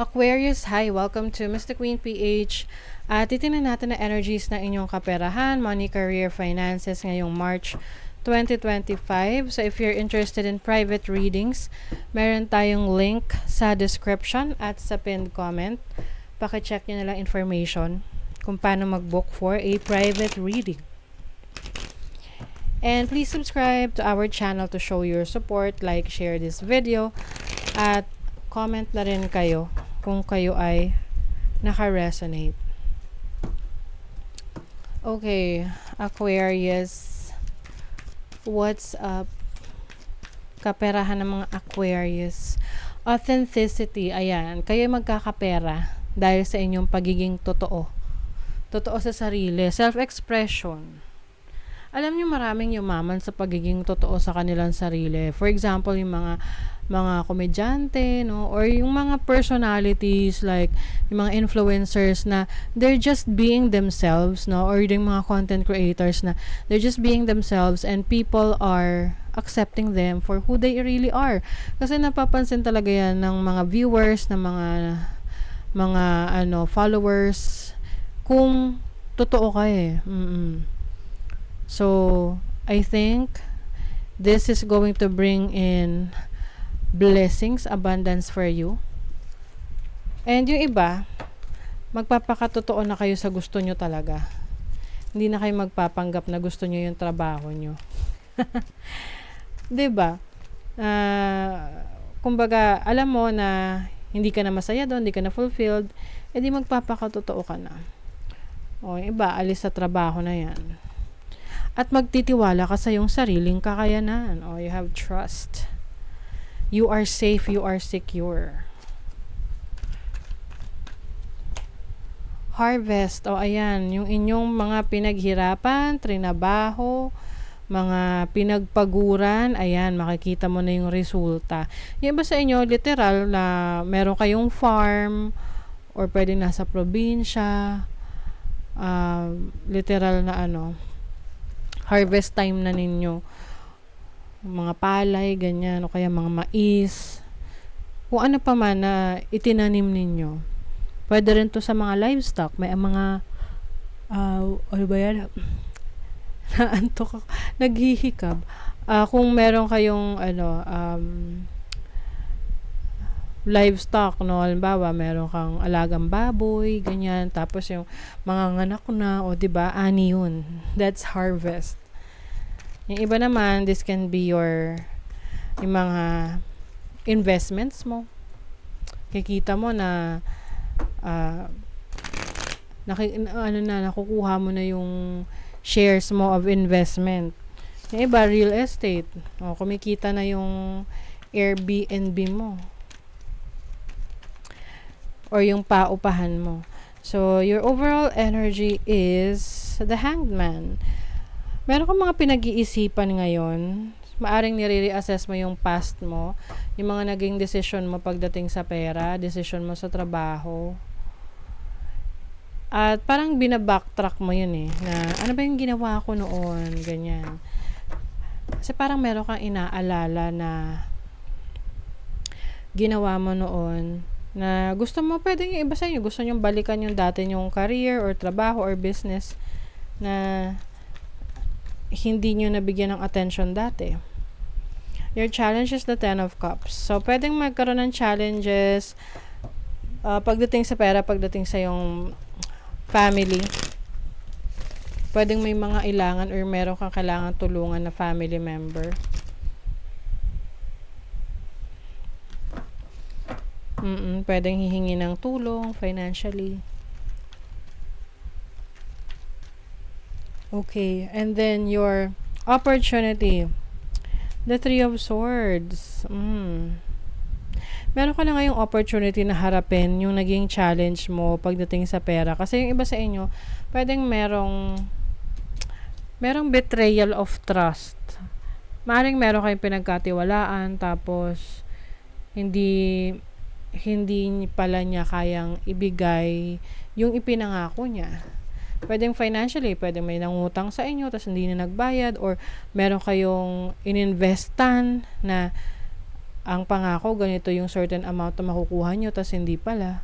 Aquarius, hi! Welcome to Mr. Queen PH. Titingnan natin na energies ng inyong kaperahan, money, career, finances ngayong March 2025. So if you're interested in private readings, meron tayong link sa description at sa pinned comment. Pakicheck nyo na lang information kung paano mag-book for a private reading. And please subscribe to our channel to show your support, like, share this video, at comment na rin kayo kung kayo ay naka-resonate. Okay, Aquarius, what's up? Kaperahan ng mga Aquarius. Authenticity, ayan, kayo magkakapera dahil sa inyong pagiging totoo. Totoo sa sarili, self-expression. Alam niyo maraming yumaman sa pagiging totoo sa kanilang sarili. For example, yung mga komedyante, no, or yung mga personalities like yung mga influencers na they're just being themselves, no, or yung mga content creators na they're just being themselves and people are accepting them for who they really are. Kasi napapansin talaga yan ng mga viewers, ng mga followers kung totoo ka eh. So, I think this is going to bring in blessings, abundance for you. And yung iba, magpapakatotoo na kayo sa gusto nyo talaga. Hindi na kayo magpapanggap na gusto nyo yung trabaho nyo. Diba? Kumbaga, alam mo na hindi ka na masaya doon, hindi ka na fulfilled, edi magpapakatotoo ka na. O, iba, alis sa trabaho na yan. At magtitiwala ka sa iyong sariling kakayanan. O, you have trust. You are safe, you are secure. Harvest, o ayan, yung inyong mga pinaghirapan, trinabaho, mga pinagpaguran, ayan, makikita mo na yung resulta. Yung iba sa inyo, literal na meron kayong farm, or pwede nasa probinsya, literal na harvest time na ninyo. Mga palay, ganyan, o kaya mga mais. Kung ano pa man na itinanim ninyo. Pwede rin to sa mga livestock. May mga, ano ba yan? Naantok ako. Naghihikab. Kung meron kayong, livestock, no? Halimbawa, meron kang alagang baboy, ganyan. Tapos yung mga nganak na, o diba, ani yun. That's harvest. Yung iba naman, this can be yung mga investments mo. Kikita mo na nakukuha mo na yung shares mo of investment. Yung iba, real estate. O, kumikita na yung Airbnb mo. Or yung paupahan mo. So, your overall energy is the Hanged Man. Meron kang mga pinag-iisipan ngayon. Maaring nire-reassess mo yung past mo, yung mga naging decision mo pagdating sa pera, decision mo sa trabaho. At parang binabacktrack mo yun eh, na ano ba yung ginawa ko noon, ganyan. Kasi parang meron kang inaalala na ginawa mo noon, na gusto mo, pwedeng yung iba sa inyo, gusto nyong balikan yung dati nyong career or trabaho or business na hindi nyo nabigyan ng attention dati. Your challenge is the 10 of Cups. So, pwedeng magkaroon ng challenges pagdating sa pera, pagdating sa yung family. Pwedeng may mga ilangan or meron kang kailangan tulungan na family member. Pwedeng hihingi ng tulong financially. Okay, and then your opportunity, the 3 of Swords. Meron ka na ngayong opportunity na harapin yung naging challenge mo pagdating sa pera. Kasi yung iba sa inyo, pwedeng merong betrayal of trust. Maaring meron kayong pinagkatiwalaan, tapos hindi pala niya kayang ibigay yung ipinangako niya. Pwedeng financially, pwedeng may nangutang sa inyo tapos hindi na nagbayad, or meron kayong ininvestan na ang pangako, ganito yung certain amount na makukuha nyo, tas hindi pala.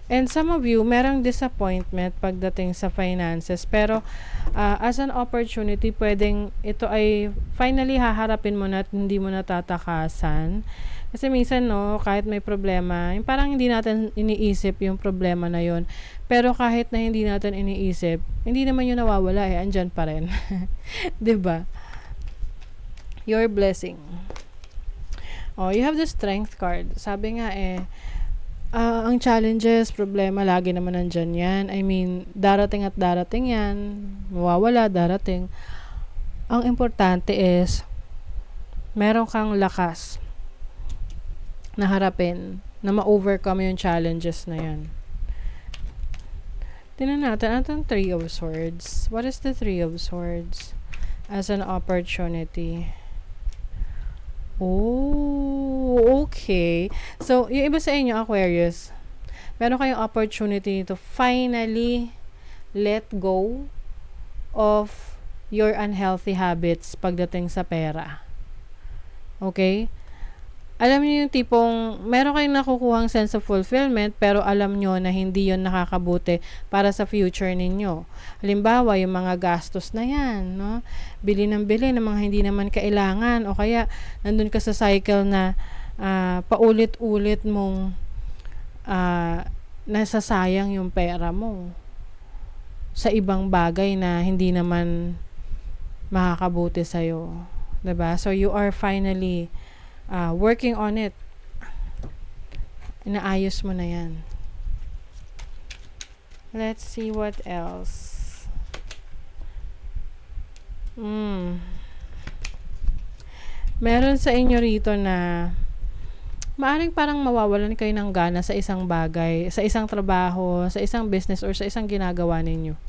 And some of you, merong disappointment pagdating sa finances. Pero, as an opportunity, pwedeng ito ay finally haharapin mo na at hindi mo natatakasan. Kasi minsan, no, kahit may problema, yung parang hindi natin iniisip yung problema na yon. Pero kahit na hindi natin iniisip, hindi naman yun nawawala eh. Andyan pa rin. 'Di ba? Your blessing. Oh, you have the strength card. Sabi nga ang challenges, problema, lagi naman nandyan yan. I mean, darating at darating yan. Mawawala, darating. Ang importante is, meron kang lakas na harapin, na ma-overcome yung challenges na yan. Tingnan natin, atong Three of Swords. What is the Three of Swords? As an opportunity. Oh, okay. So, yung iba sa inyo, Aquarius, meron kayong opportunity to finally let go of your unhealthy habits pagdating sa pera. Okay? Alam niyo yung tipong, meron kayong nakukuhang sense of fulfillment, pero alam nyo na hindi yon nakakabuti para sa future ninyo. Halimbawa, yung mga gastos na yan, no? Bili ng mga hindi naman kailangan, o kaya, nandun ka sa cycle na paulit-ulit mong nasasayang yung pera mo sa ibang bagay na hindi naman makakabuti sa'yo. Diba? So, you are finally working on it. Inaayos mo na yan. Let's see what else. Meron sa inyo rito na maaring parang mawawalan kayo ng gana sa isang bagay, sa isang trabaho, sa isang business, or sa isang ginagawa ninyo.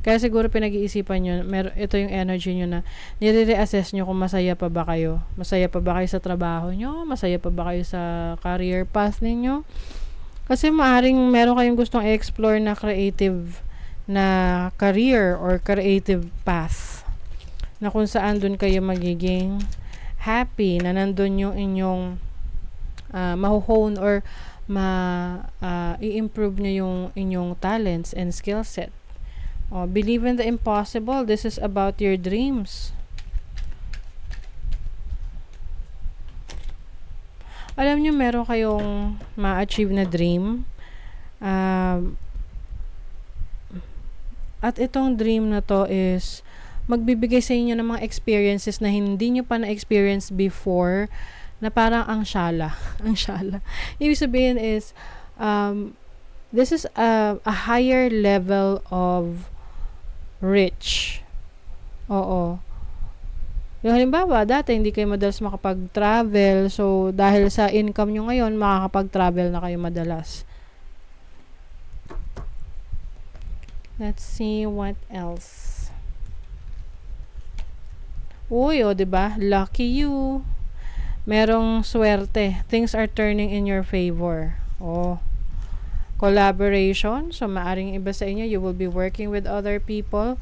Kaya siguro pinag-iisipan nyo, ito yung energy nyo na nire-reassess nyo kung masaya pa ba kayo. Masaya pa ba kayo sa trabaho nyo? Masaya pa ba kayo sa career path ninyo? Kasi maaring meron kayong gustong i-explore na creative na career or creative path na kung saan dun kayo magiging happy, na nandun yung inyong mahuhone or i-improve nyo yung inyong talents and skill set. Believe in the impossible. This is about your dreams. Alam nyo, meron kayong ma-achieve na dream. At itong dream na to is magbibigay sa inyo ng mga experiences na hindi nyo pa na-experience before, na parang ang syala. Ang syala. Ibig sabihin is, this is a higher level of rich. Oo. Yung halimbawa, dati hindi kayo madalas makapag-travel. So, dahil sa income nyo ngayon, makakapag-travel na kayo madalas. Let's see what else. Uy, diba? Lucky you. Merong swerte. Things are turning in your favor. Collaboration. So, maaring iba sa inyo, you will be working with other people.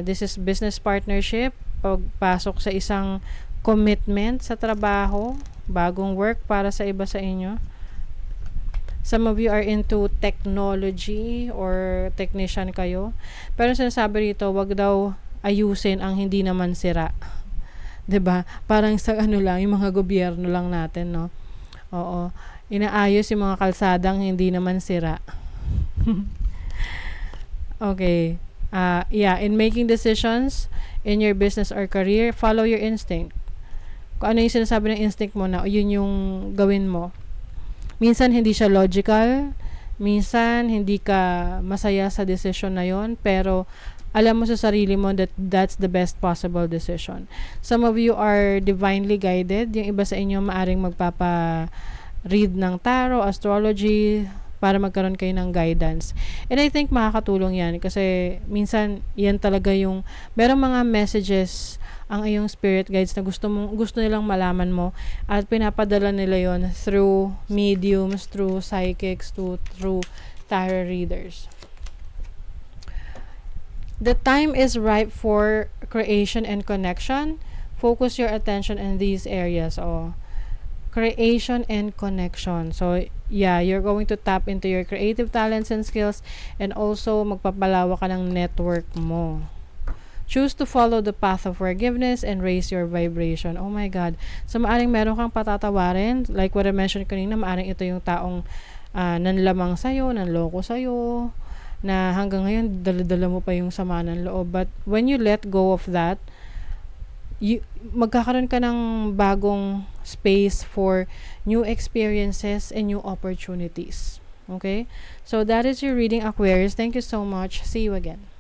This is business partnership. Pagpasok sa isang commitment sa trabaho. Bagong work para sa iba sa inyo. Some of you are into technology or technician kayo. Pero sinasabi rito, wag daw ayusin ang hindi naman sira. 'Di ba? Parang sa lang, yung mga gobyerno lang natin, no? Oo. Inaayos yung mga kalsadang hindi naman sira. Okay. In making decisions in your business or career, follow your instinct. Kung ano yung sinasabi ng instinct mo na, yun yung gawin mo. Minsan hindi siya logical, minsan hindi ka masaya sa decision na yon, pero alam mo sa sarili mo that that's the best possible decision. Some of you are divinely guided. Yung iba sa inyo maaring magpapa-read ng tarot, astrology, para magkaroon kayo ng guidance. And I think makakatulong yan kasi minsan yan talaga yung merong mga messages ang iyong spirit guides na gusto nilang malaman mo at pinapadala nila yon through mediums, through psychics, through tarot readers. The time is ripe for creation and connection. Focus your attention in these areas. Oh, creation and connection. So, yeah, you're going to tap into your creative talents and skills, and also magpapalawa ka ng network mo. Choose to follow the path of forgiveness and raise your vibration. Oh my God. So, maaring meron kang patatawarin. Like what I mentioned kanina, maaring ito yung taong nanlamang sa'yo, nanloko sa'yo, na hanggang ngayon, dala-dala mo pa yung sama ng loob. But when you let go of that, magkakaroon ka ng bagong space for new experiences and new opportunities. Okay? So, that is your reading, Aquarius. Thank you so much. See you again.